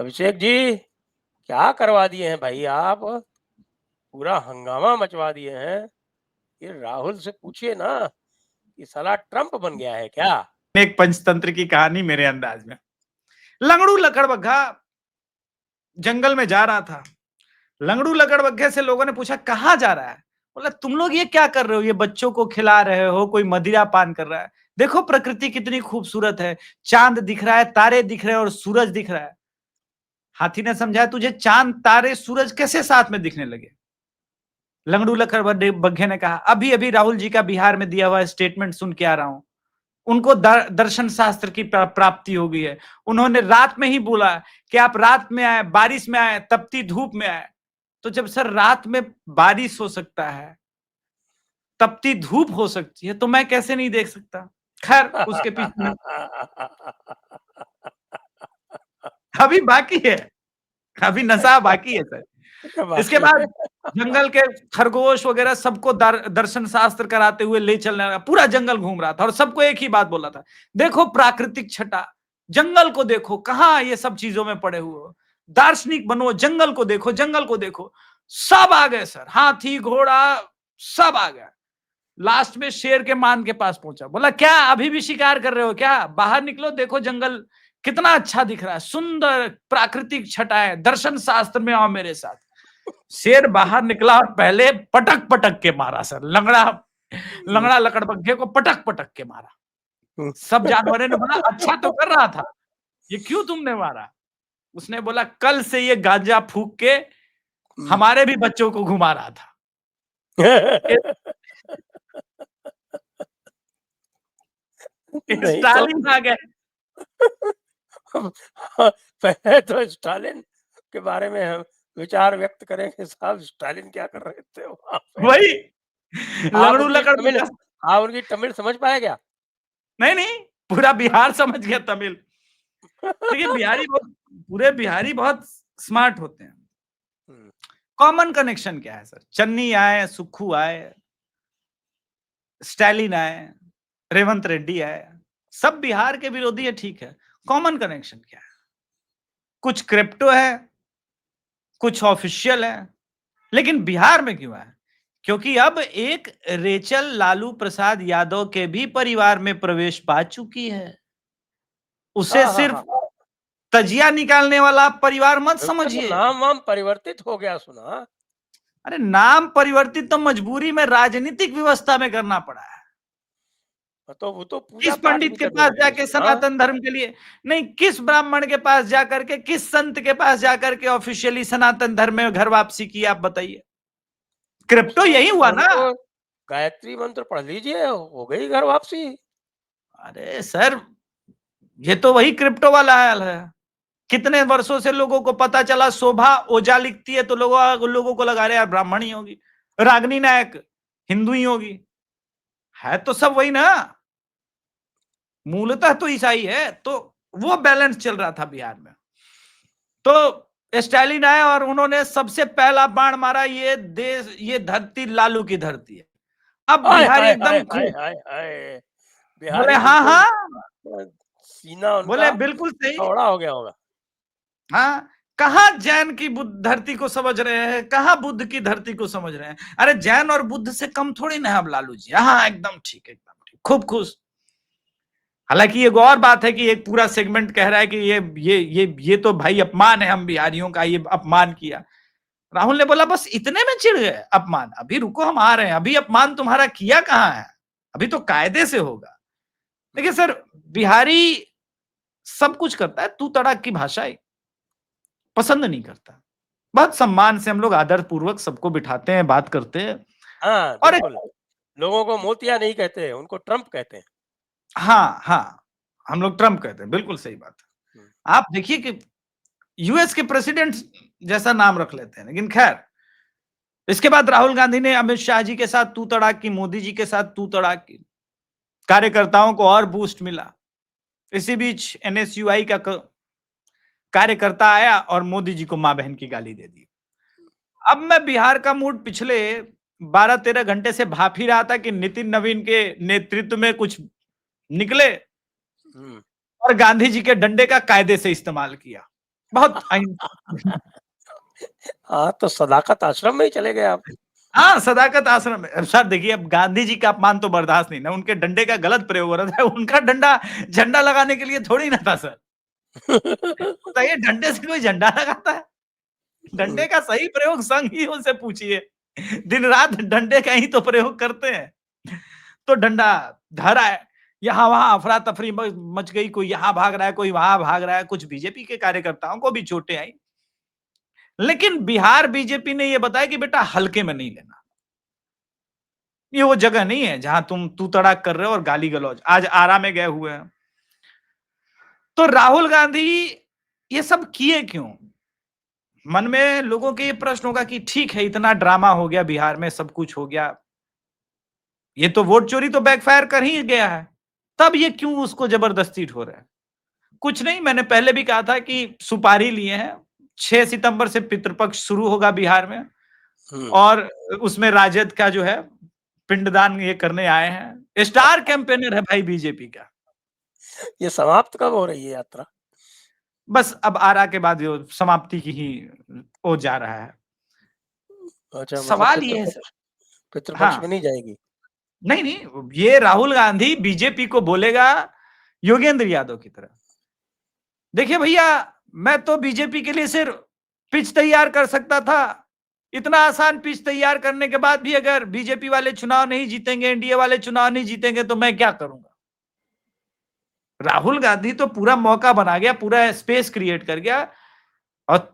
अभिषेक जी, क्या करवा दिए हैं भाई आप? पूरा हंगामा मचवा दिए हैं। ये राहुल से पूछिए ना कि साला ट्रम्प बन गया है क्या? एक पंचतंत्र की कहानी मेरे अंदाज में। लंगड़ू लकड़बग्घा जंगल में जा रहा था। लंगड़ू लकड़बग्घे से लोगों ने पूछा कहां जा रहा है। बोला तुम लोग ये क्या कर रहे हो, ये बच्चों को खिला रहे हो, कोई मदिरा पान कर रहा है। देखो प्रकृति कितनी खूबसूरत है, चांद दिख रहा है, तारे दिख रहे हैं और सूरज दिख रहा है। हाथी ने समझाया तुझे चांद तारे सूरज कैसे साथ में दिखने लगे। लंगड़ू लकड़बग्घे ने कहा अभी अभी राहुल जी का बिहार में दिया हुआ स्टेटमेंट सुन के आ रहा हूं। उनको दर्शन शास्त्र की प्राप्ति हो गई है। उन्होंने रात में ही बोला कि आप रात में आए, बारिश में आए, तपती धूप में आए। तो जब सर रात में बारिश हो सकता है, तपती धूप हो सकती है, तो मैं कैसे नहीं देख सकता। खैर उसके पीछे अभी बाकी है, अभी नशा बाकी है सर। इसके बाकी बाद है। जंगल के खरगोश वगैरह सबको दर्शन शास्त्र कराते हुए ले चलने लगा। पूरा जंगल घूम रहा था और सबको एक ही बात बोला था, देखो प्राकृतिक छटा, जंगल को देखो, कहां ये सब चीजों में पड़े हुए हो। दार्शनिक बनो, जंगल को देखो, जंगल को देखो। सब आ गए सर, हाथी घोड़ा सब आ गया। लास्ट में शेर के मान के पास पहुंचा। बोला क्या अभी भी शिकार कर रहे हो क्या, बाहर निकलो, देखो जंगल कितना अच्छा दिख रहा है, सुंदर प्राकृतिक छटाएं, दर्शन शास्त्र में आओ मेरे साथ। शेर बाहर निकला और पहले पटक पटक के मारा सर, लंगड़ा लकड़बग्घे को पटक पटक के मारा। सब जानवरों ने बोला अच्छा तो कर रहा था, ये क्यों तुमने मारा। उसने बोला कल से ये गांजा फूक के हमारे भी बच्चों को घुमा रहा था। नहीं तो स्टालिन आ गए। पहले तो स्टालिन के बारे में हम विचार व्यक्त करेंगे। साहब स्टालिन क्या कर रहे थे वहां पे? वही आप लंगड़ू उनकी तमिल लकड़बग्घा। आप उनकी तमिल समझ पाए क्या? नहीं नहीं, पूरा बिहार समझ गया तमिल। देखिए बिहारी बहुत, पूरे बिहारी बहुत स्मार्ट होते हैं। कॉमन कनेक्शन क्या है सर, चन्नी आए, सुक्खू आए, स्टालिन आए, रेवंत रेड्डी आए, सब बिहार के विरोधी है, ठीक है। कॉमन कनेक्शन क्या है, कुछ क्रिप्टो है, कुछ ऑफिशियल है, लेकिन बिहार में क्यों है? क्योंकि अब एक रेचल लालू प्रसाद यादव के भी परिवार में प्रवेश पा चुकी है। उसे सिर्फ तजिया निकालने वाला परिवार मत समझिए। नाम वाम परिवर्तित हो गया सुना। अरे नाम परिवर्तित तो मजबूरी में राजनीतिक व्यवस्था में करना पड़ा है। तो वो तो पूजा किस पाठ पंडित भी के करने पास लगे जाके सुना। सनातन धर्म के लिए नहीं, किस ब्राह्मण के पास जाकर के, किस संत के पास जाकर के ऑफिशियली सनातन धर्म में घर वापसी की, आप बताइए। क्रिप्टो यही हुआ ना। गायत्री मंत्र पढ़ लीजिए, हो गई घर वापसी। अरे सर ये तो वही क्रिप्टो वाला हाल है। कितने वर्षों से लोगों को पता चला शोभा ओझा लिखती है तो लोगों को लगा रहे यार ब्राह्मण ही होगी, रागनी नायक हिंदू ही होगी। है तो सब वही ना, मूलतः तो ईसाई है। तो वो बैलेंस चल रहा था बिहार में। तो स्टालिन आए और उन्होंने सबसे पहला बाण मारा, ये देश, ये धरती लालू की धरती है। अब हाय बिहारी हाय हाय एकदम हाय खुश, हाय हाय। बोले बिहारी हाँ बिल्कुल हाँ, सीना बोले उनका बिल्कुल सही। चौड़ा हो गया होगा। हाँ, कहा जैन की बुद्ध धरती को समझ रहे हैं, कहा बुद्ध की धरती को समझ रहे हैं। अरे जैन और बुद्ध से कम थोड़ी ना है अब लालू जी। हाँ एकदम ठीक, एकदम ठीक, खूब खुश। हालांकि एक और बात है कि एक पूरा सेगमेंट कह रहा है कि ये तो भाई अपमान है, हम बिहारियों का ये अपमान किया। राहुल ने बोला बस इतने में चिढ़ गए, अपमान, अभी रुको हम आ रहे हैं, अभी अपमान तुम्हारा किया कहां है, अभी तो कायदे से होगा। देखिए सर बिहारी सब कुछ करता है, तू तड़ाक की भाषा पसंद नहीं करता। बहुत सम्मान से हम लोग आदर पूर्वक सबको बिठाते हैं, बात करते हैं। हाँ और बिल्कुल, लोगों को मोतिया नहीं कहते, उनको ट्रम्प कहते हैं। हाँ हाँ, हम लोग ट्रम्प कहते हैं, बिल्कुल सही बात है। आप देखिए कि यूएस के प्रेसिडेंट जैसा नाम रख लेते हैं, लेकिन खैर। इसके बाद राहुल गांधी ने अमित शाह जी के साथ तू तड़ाक की, मोदी जी के साथ तू तड़ाक की, कार्यकर्ताओं को और बूस्ट मिला। इसी बीच एनएसयूआई का कार्यकर्ता आया और मोदी जी को मां बहन की गाली दे दी। अब मैं बिहार का मूड पिछले 12-13 घंटे से भाप ही रहा था कि नितिन नवीन के नेतृत्व में कुछ निकले और गांधी जी के डंडे का कायदे से इस्तेमाल किया। बहुत हाँ, तो सदाकत आश्रम में ही चले गए आप। हाँ, सदाकत आश्रम में। अब सर देखिए, अब गांधी जी का अपमान तो बर्दाश्त नहीं ना, उनके डंडे का गलत प्रयोग हो रहा था, उनका डंडा झंडा लगाने के लिए थोड़ी ना था सर। बताइए, डंडे से कोई झंडा लगाता है? डंडे का सही प्रयोग संघियों से पूछिए, दिन रात डंडे का ही तो प्रयोग करते हैं। तो डंडा धरा है, यहाँ वहां अफरा तफरी मच गई, कोई यहाँ भाग रहा है, कोई वहां भाग रहा है, कुछ बीजेपी के कार्यकर्ताओं को भी चोटें आई। लेकिन बिहार बीजेपी ने यह बताया कि बेटा हल्के में नहीं लेना, ये वो जगह नहीं है जहां तुम तू तड़ाक कर रहे हो और गाली गलौज। आज आरा में गए हुए हैं। तो राहुल गांधी ये सब किए क्यों? मन में लोगों के ये प्रश्न होगा कि ठीक है, इतना ड्रामा हो गया बिहार में, सब कुछ हो गया, ये तो वोट चोरी तो बैकफायर कर ही गया है, तब ये क्यों उसको जबरदस्ती ठो रहे हैं? कुछ नहीं, मैंने पहले भी कहा था कि सुपारी लिए हैं, 6 सितंबर से पितृपक्ष शुरू होगा बिहार में, और उसमें राजद का जो है पिंडदान ये करने आए हैं। स्टार कैंपेनर है भाई बीजेपी का। ये समाप्त कब हो रही है यात्रा? बस अब आरा के बाद जो समाप्ति की ही ओ जा रहा है। अच्छा, मतलब सवाल ये है सर। पितृपक्ष में हाँ, नहीं जाएगी? नहीं नहीं, ये राहुल गांधी बीजेपी को बोलेगा योगेंद्र यादव की तरह, देखिए भैया, मैं तो बीजेपी के लिए सिर्फ पिच तैयार कर सकता था, इतना आसान पिच तैयार करने के बाद भी अगर बीजेपी वाले चुनाव नहीं जीतेंगे, एनडीए वाले चुनाव नहीं जीतेंगे, तो मैं क्या करूंगा? राहुल गांधी तो पूरा मौका बना गया, पूरा स्पेस क्रिएट कर गया, और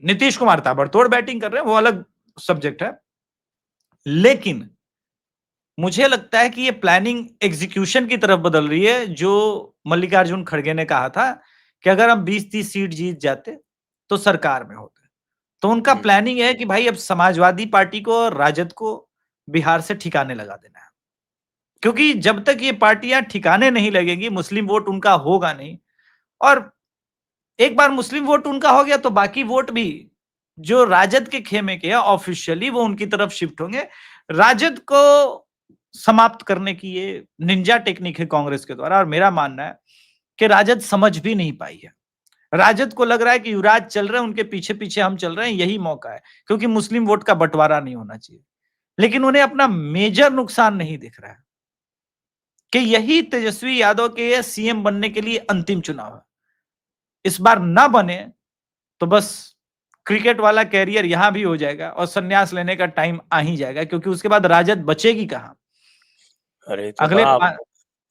नीतीश कुमार ताबड़तोड़ बैटिंग कर रहे हैं, वो अलग सब्जेक्ट है। लेकिन मुझे लगता है कि ये प्लानिंग एग्जीक्यूशन की तरफ बदल रही है, जो मल्लिकार्जुन खड़गे ने कहा था कि अगर हम 20-30 सीट जीत जाते तो सरकार में होते। तो उनका प्लानिंग है कि भाई अब समाजवादी पार्टी को और राजद को बिहार से ठिकाने लगा देना है, क्योंकि जब तक ये पार्टियां ठिकाने नहीं लगेंगी, मुस्लिम वोट उनका होगा नहीं, और एक बार मुस्लिम वोट उनका हो गया तो बाकी वोट भी जो राजद के खेमे के ऑफिशियली वो उनकी तरफ शिफ्ट होंगे। राजद को समाप्त करने की ये निंजा टेक्निक है कांग्रेस के द्वारा, और मेरा मानना है कि राजद समझ भी नहीं पाई है। राजद को लग रहा है कि युवराज चल रहे हैं, उनके पीछे पीछे हम चल रहे हैं, यही मौका है, क्योंकि मुस्लिम वोट का बंटवारा नहीं होना चाहिए। लेकिन उन्हें अपना मेजर नुकसान नहीं दिख रहा है कि यही तेजस्वी यादव के सीएम बनने के लिए अंतिम चुनाव है। इस बार ना बने तो बस क्रिकेट वाला कैरियर यहां भी हो जाएगा और संन्यास लेने का टाइम आ ही जाएगा, क्योंकि उसके बाद राजद बचेगी कहां? अरे तो अगले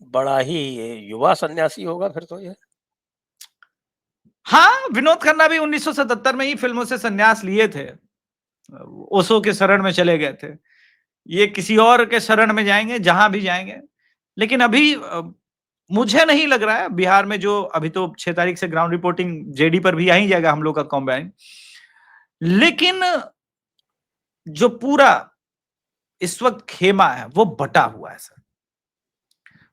बड़ा ही युवा सन्यासी होगा फिर तो ये। हाँ, विनोद खन्ना भी 1977 में ही फिल्मों से संन्यास लिए थे, ओशो के शरण में चले गए थे। ये किसी और के शरण में जाएंगे, जहां भी जाएंगे। लेकिन अभी मुझे नहीं लग रहा है बिहार में, जो अभी तो 6 तारीख से ग्राउंड रिपोर्टिंग जेडी पर भी आ ही जाएगा हम लोग का कॉम्बाइन, लेकिन जो पूरा इस वक्त खेमा है वो बटा हुआ है सर।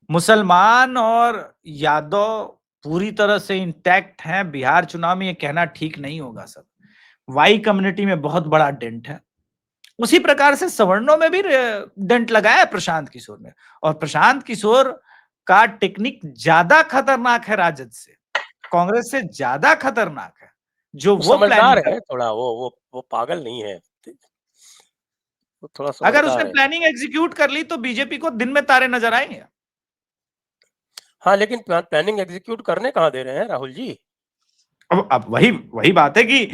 मुसलमान और यादव पूरी तरह से इंटैक्ट हैं। बिहार चुनाव में ये कहना ठीक नहीं होगा सर। वाई कम्युनिटी में बहुत बड़ा डेंट है, उसी प्रकार से सवर्णों में भी डेंट लगाया है प्रशांत किशोर ने, और प्रशांत किशोर का टेक्निक ज्यादा खतरनाक है राजद से, कांग्रेस से ज्यादा खतरनाक है। जो वो समझदार प्लानिंग है थोड़ा, वो पागल नहीं है, वो थोड़ा अगर उसने समझदार है। प्लानिंग एग्जीक्यूट कर ली तो बीजेपी को दिन में तारे नजर आएंगे। हाँ, लेकिन प्लानिंग एग्जीक्यूट करने कहाँ दे रहे हैं राहुल जी? अब वही वही बात है कि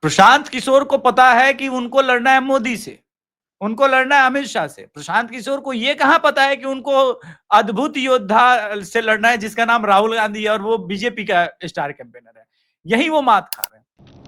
प्रशांत किशोर को पता है कि उनको लड़ना है मोदी से, उनको लड़ना है अमित शाह से। प्रशांत किशोर को यह कहां पता है कि उनको अद्भुत योद्धा से लड़ना है जिसका नाम राहुल गांधी है और वो बीजेपी का स्टार कैंपेनर है। यही वो मात खा रहे हैं।